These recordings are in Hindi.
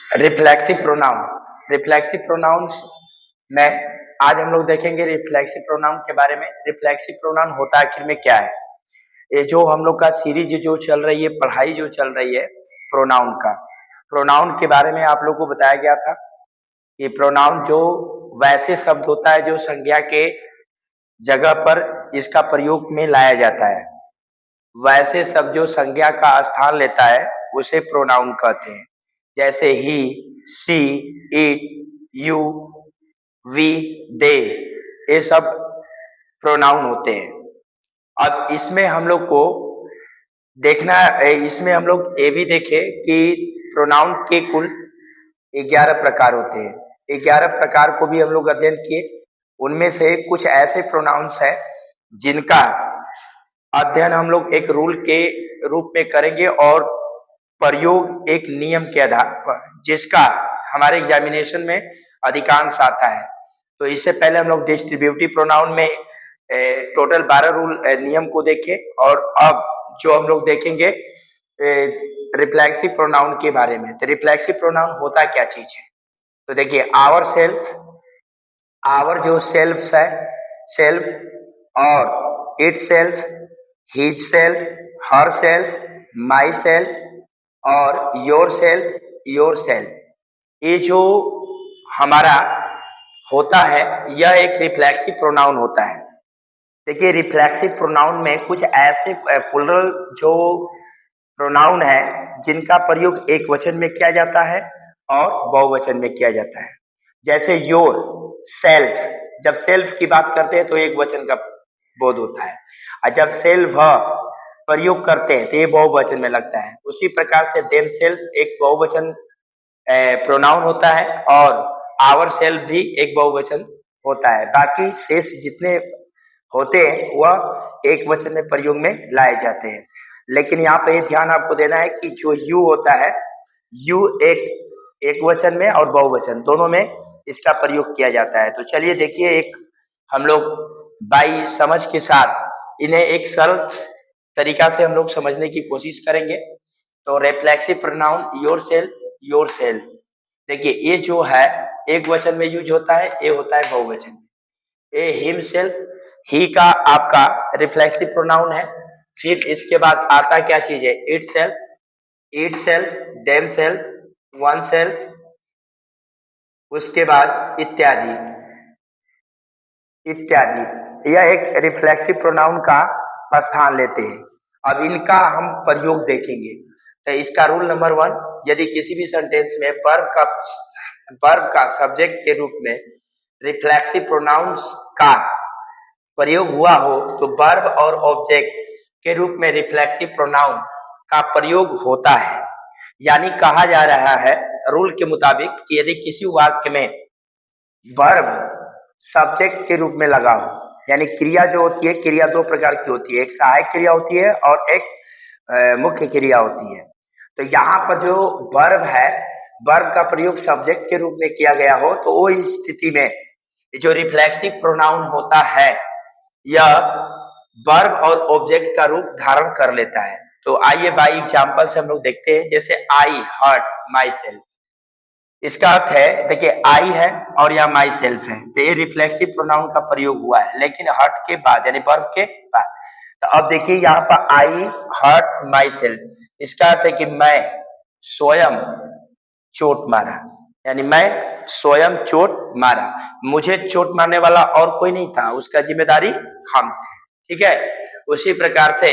Reflexive pronoun. रिफ्लेक्सिव प्रोनाउंस में आज हम लोग देखेंगे रिफ्लेक्सिव प्रोनाउन के बारे में। रिफ्लेक्सिव प्रोनाउन होता आखिर में क्या है? ये जो हम लोग का सीरीज जो चल रही है, पढ़ाई जो चल रही है प्रोनाउन का, प्रोनाउन के बारे में आप लोग को बताया गया था कि प्रोनाउन जो वैसे शब्द होता है जो संज्ञा के जगह पर इसका प्रयोग में लाया जाता है, वैसे शब्द जो संज्ञा का स्थान लेता है उसे प्रोनाउन कहते हैं। जैसे ही, सी, इट, यू, वी, दे, ये सब प्रोनाउन होते हैं। अब इसमें हम लोग को देखना, इसमें हम लोग ये भी देखें कि प्रोनाउन के कुल 11 प्रकार होते हैं। 11 प्रकार को भी हम लोग अध्ययन किए। उनमें से कुछ ऐसे प्रोनाउंस हैं जिनका अध्ययन हम लोग एक रूल के रूप में करेंगे और प्रयोग एक नियम के आधार पर, जिसका हमारे एग्जामिनेशन में अधिकांश आता है। तो इससे पहले हम लोग डिस्ट्रीब्यूटिव प्रोनाउन में टोटल 12 रूल नियम को देखे, और अब जो हम लोग देखेंगे रिफ्लेक्सिव प्रोनाउन के बारे में। तो रिफ्लेक्सिव प्रोनाउन होता क्या चीज है? तो देखिए, आवर सेल्फ, आवर जो सेल्फ है, सेल्फ, और it self, his self, her self, my self और योर सेल्फ, योर सेल्फ, ये जो हमारा होता है यह एक रिफ्लेक्सिव प्रोनाउन होता है। देखिए, रिफ्लेक्सिव प्रोनाउन में कुछ ऐसे प्लुरल जो प्रोनाउन है जिनका प्रयोग एक वचन में किया जाता है और बहुवचन में किया जाता है। जैसे योर, सेल्फ, जब सेल्फ की बात करते हैं तो एक वचन का बोध होता है, और जब सेल्फ प्रयोग करते हैं तो ये बहुवचन में लगता है। उसी प्रकार से देम सेल्फ एक बहुवचन प्रोनाउन होता है और आवर सेल्फ भी एक बहुवचन होता है। बाकी शेष जितने होते हैं वह एक वचन में प्रयोग में लाए जाते हैं। लेकिन यहाँ पे ध्यान आपको देना है कि जो यू होता है, यू एक वचन में और बहुवचन दोनों में इसका प्रयोग किया जाता है। तो चलिए देखिए, एक हम लोग बाई समझ के साथ इन्हें एक सरल तरीका से हम लोग समझने की कोशिश करेंगे। तो reflexive pronoun your self, your self, देखिए ये जो है एक वचन में यूज होता है, ये होता है बहुवचन। ए हिम सेल्फ, ही का आपका रिफ्लेक्सिव प्रोनाउन है। फिर इसके बाद आता क्या चीज है? It self, it self, them self, one self, उसके बाद इत्यादि इत्यादि, यह एक रिफ्लेक्सिव प्रोनाउन का स्थान लेते हैं। अब इनका हम प्रयोग देखेंगे। तो इसका रूल नंबर 1, यदि किसी भी सेंटेंस में वर्ब का सब्जेक्ट के रूप में रिफ्लेक्सिव प्रोनाउंस का प्रयोग हुआ हो तो वर्ब और ऑब्जेक्ट के रूप में रिफ्लेक्सिव प्रोनाउन का प्रयोग होता है। यानी कहा जा रहा है रूल के मुताबिक कि यदि किसी वाक्य में वर्ब सब्जेक्ट के रूप में लगा हो, यानी क्रिया जो होती है, क्रिया दो प्रकार की होती है, एक सहायक क्रिया होती है और एक मुख्य क्रिया होती है। तो यहाँ पर जो वर्ब है, वर्ब का प्रयोग सब्जेक्ट के रूप में किया गया हो तो वो स्थिति में जो रिफ्लेक्सिव प्रोनाउन होता है यह वर्ब और ऑब्जेक्ट का रूप धारण कर लेता है। तो आइए बाई एग्जांपल से हम लोग देखते हैं। जैसे आई हर्ट माई सेल्फ, इसका अर्थ है, देखिए आई है और यहाँ माई सेल्फ है, तो ये रिफ्लेक्सिव प्रोनाउन का प्रयोग हुआ है, लेकिन हर्ट के बाद यानी वर्ब के बाद। तो अब देखिए यहाँ पर आई हर्ट माई सेल्फ, इसका अर्थ है कि मैं स्वयं चोट मारा, यानी मैं स्वयं चोट मारा, मुझे चोट मारने वाला और कोई नहीं था, उसका जिम्मेदारी हम थे। ठीक है। उसी प्रकार से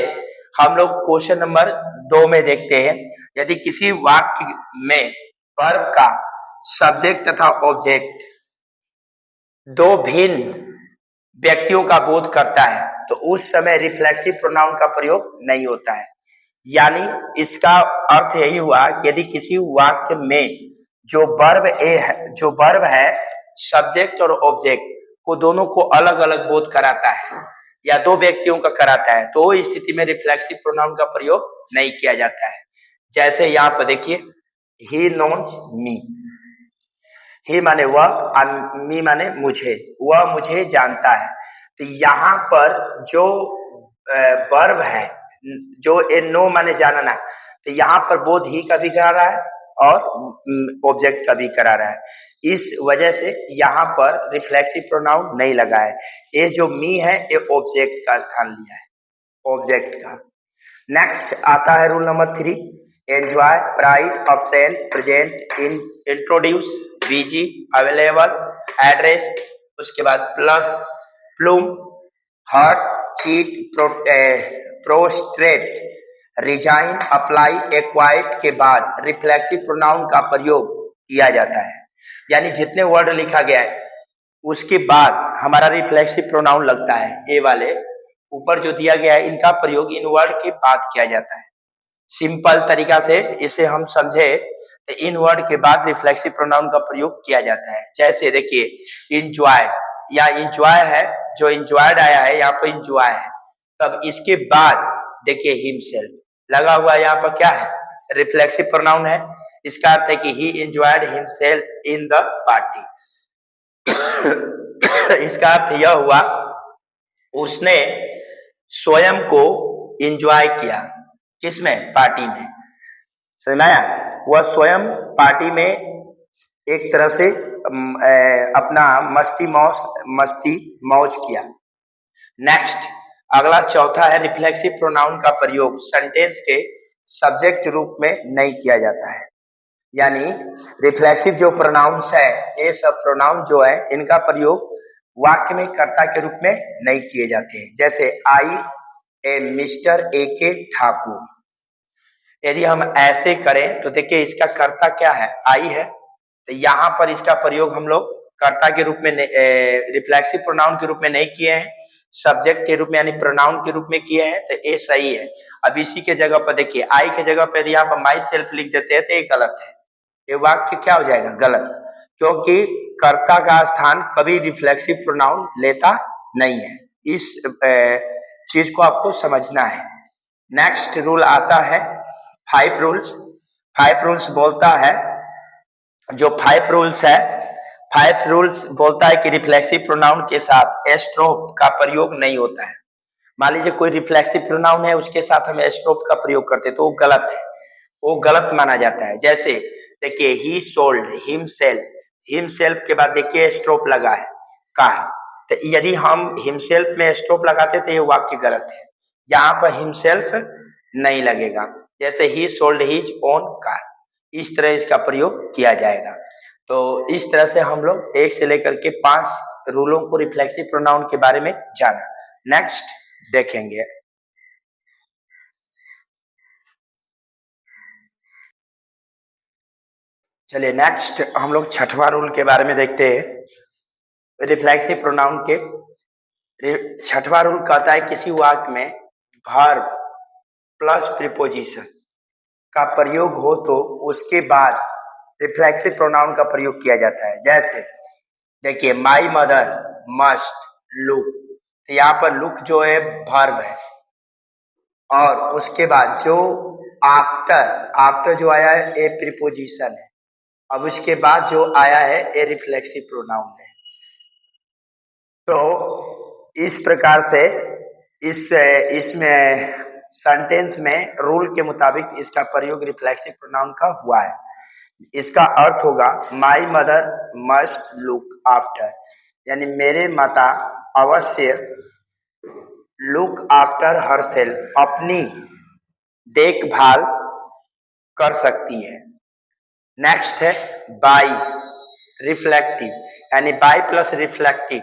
हम लोग क्वेश्चन नंबर 2 में देखते हैं। यदि किसी वाक्य में वर्ब का सब्जेक्ट तथा ऑब्जेक्ट दो भिन्न व्यक्तियों का बोध करता है तो उस समय रिफ्लेक्सिव प्रोनाउन का प्रयोग नहीं होता है। यानी इसका अर्थ यही हुआ कि यदि किसी वाक्य में जो वर्ब है सब्जेक्ट और ऑब्जेक्ट को दोनों को अलग अलग बोध कराता है या दो व्यक्तियों का कराता है तो वो स्थिति में रिफ्लेक्सिव प्रोनाउन का प्रयोग नहीं किया जाता है। जैसे यहाँ पर देखिए, ही नोन्स मी, ही माने वह और मी माने मुझे, वह मुझे जानता है। तो यहाँ पर जो वर्ब है, जो ए नो माने जानना, तो यहाँ पर बोध ही का भी करा रहा है और ऑब्जेक्ट का भी करा रहा है। इस वजह से यहाँ पर रिफ्लेक्सिव प्रोनाउन नहीं लगा है। ये जो मी है ये ऑब्जेक्ट का स्थान लिया है, ऑब्जेक्ट का। नेक्स्ट आता है rule number 3, enjoy, pride, absent, present, introduce, busy, available, address, उसके बाद plus, plume, hurt, cheat, prostrate, resign, apply, acquit के बाद रिफ्लेक्सिव प्रोनाउन का प्रयोग किया जाता है। यानी जितने वर्ड लिखा गया है उसके बाद हमारा रिफ्लेक्सिव प्रोनाउन लगता है। ये वाले ऊपर जो दिया गया है इनका प्रयोग इन वर्ड के बाद किया जाता है। सिंपल तरीका से इसे हम समझे तो इन वर्ड के बाद रिफ्लेक्सिव प्रोनाउन का प्रयोग किया जाता है। जैसे देखिए इंजॉय या इंजॉय है, जो इंजॉयड आया है यहाँ पर इंजॉय है, तब इसके बाद देखिए हिमसेल्फ लगा हुआ यहाँ पर क्या है, रिफ्लेक्सिव प्रोनाउन है। इसका अर्थ है कि ही enjoyed himself in the party. इसका अर्थ यह हुआ उसने स्वयं को एंजॉय किया, किसमें, पार्टी में। सुनाया, वह स्वयं पार्टी में एक तरह से अपना मस्ती मौज किया। नेक्स्ट अगला चौथा है रिफ्लेक्सिव प्रोनाउन का प्रयोग सेंटेंस के सब्जेक्ट रूप में नहीं किया जाता है। यानी रिफ्लेक्सिव जो प्रोनाउंस है, ये सब प्रोनाउन जो है इनका प्रयोग वाक्य में कर्ता के रूप में नहीं किए जाते हैं। जैसे आई ए मिस्टर ए के ठाकुर, यदि हम ऐसे करें तो देखिए इसका कर्ता क्या है, आई है, तो यहाँ पर इसका प्रयोग हम लोग कर्ता के रूप में रिफ्लेक्सिव प्रोनाउन के रूप में नहीं किए हैं, सब्जेक्ट के रूप में यानी प्रोनाउन के रूप में किए हैं, तो ये सही है। अब इसी के जगह पर देखिए आई के जगह पर यदि यहाँ पर माई सेल्फ लिख देते हैं तो ये गलत है, ये वाक्य क्या हो जाएगा, गलत, क्योंकि कर्ता का स्थान कभी रिफ्लेक्सिव प्रोनाउन लेता नहीं है। इस चीज को आपको समझना है। नेक्स्ट रूल आता है 5 रूल्स। 5 रूल्स बोलता है, जो 5 रूल्स है, 5 रूल्स बोलता है कि रिफ्लेक्सिव प्रोनाउन के साथ एस्ट्रोफ का प्रयोग नहीं होता है। मान लीजिए कोई रिफ्लेक्सिव प्रोनाउन है उसके साथ हम एस्ट्रोफ का प्रयोग करते तो वो गलत है, वो गलत माना जाता है। जैसे देखिए ही सोल्ड हिमसेल्फ, हिमसेल्फ के बाद देखिए स्ट्रोप लगा है कार, तो यदि हम हिमसेल्फ में स्ट्रोप लगाते तो ये वाक्य गलत है। यहाँ पर हिमसेल्फ नहीं लगेगा। जैसे ही सोल्ड हिज ओन कार, इस तरह इसका प्रयोग किया जाएगा। तो इस तरह से हम लोग 1 से लेकर के 5 रूलों को रिफ्लेक्सिव प्रोनाउन के बारे में जाना। नेक्स्ट देखेंगे। चलिए नेक्स्ट हम लोग 6वां रूल के बारे में देखते हैं। रिफ्लेक्सिव प्रोनाउन के 6वां रूल कहता है किसी वाक्य में वर्ब प्लस प्रीपोजिशन का प्रयोग हो तो उसके बाद रिफ्लेक्सिव प्रोनाउन का प्रयोग किया जाता है। जैसे देखिए माई मदर मस्ट लुक, तो यहाँ पर लुक जो है वर्ब है, और उसके बाद जो आफ्टर जो आया है ए प्रीपोजिशन है, अब उसके बाद जो आया है ए रिफ्लेक्सिव प्रोनाउन है। तो इस प्रकार से इसमें सेंटेंस में रूल के मुताबिक इसका प्रयोग रिफ्लेक्सिव प्रोनाउन का हुआ है। इसका अर्थ होगा my mother must look after, यानी मेरे माता अवश्य लुक आफ्टर हरसेल्फ, अपनी देखभाल कर सकती है। नेक्स्ट है बाई रिफ्लेक्टिव, यानी बाई प्लस रिफ्लेक्टिव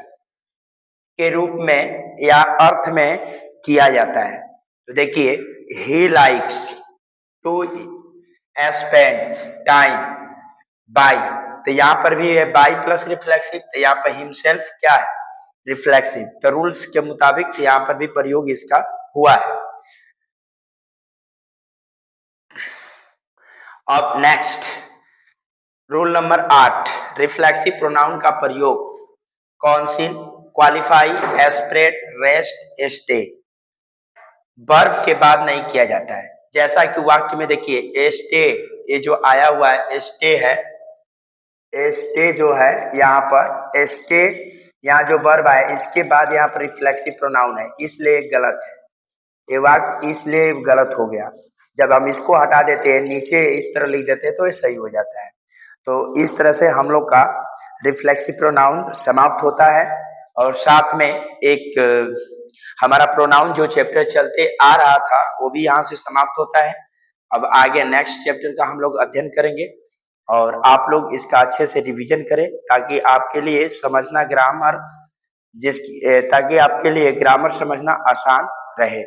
के रूप में या अर्थ में किया जाता है। तो देखिए ही likes to spend time by, तो यहाँ पर भी है बाई प्लस रिफ्लेक्सिव, तो यहाँ पर हिमसेल्फ क्या है, रिफ्लेक्सिव। तो रूल्स के मुताबिक यहाँ पर भी प्रयोग इसका हुआ है। अब next rule number 8, reflexive pronoun का प्रयोग counsel, qualify, aspirate, rest, stay verb के बाद नहीं किया जाता है। जैसा कि वाक्य में देखिए स्टे, ये जो आया हुआ है स्टे है, स्टे जो है यहाँ पर स्टे, यहाँ जो वर्ब है इसके बाद यहाँ पर रिफ्लेक्सिव प्रोनाउन है, इसलिए गलत है ये वाक्य, इसलिए गलत हो गया। जब हम इसको हटा देते हैं, नीचे इस तरह लिख देते हैं तो ये सही हो जाता है। तो इस तरह से हम लोग का रिफ्लेक्सिव प्रोनाउन समाप्त होता है और साथ में एक हमारा प्रोनाउन जो चैप्टर चलते आ रहा था वो भी यहाँ से समाप्त होता है। अब आगे नेक्स्ट चैप्टर का हम लोग अध्ययन करेंगे और आप लोग इसका अच्छे से रिवीजन करें ताकि आपके लिए समझना ग्रामर ताकि आपके लिए ग्रामर समझना आसान रहे।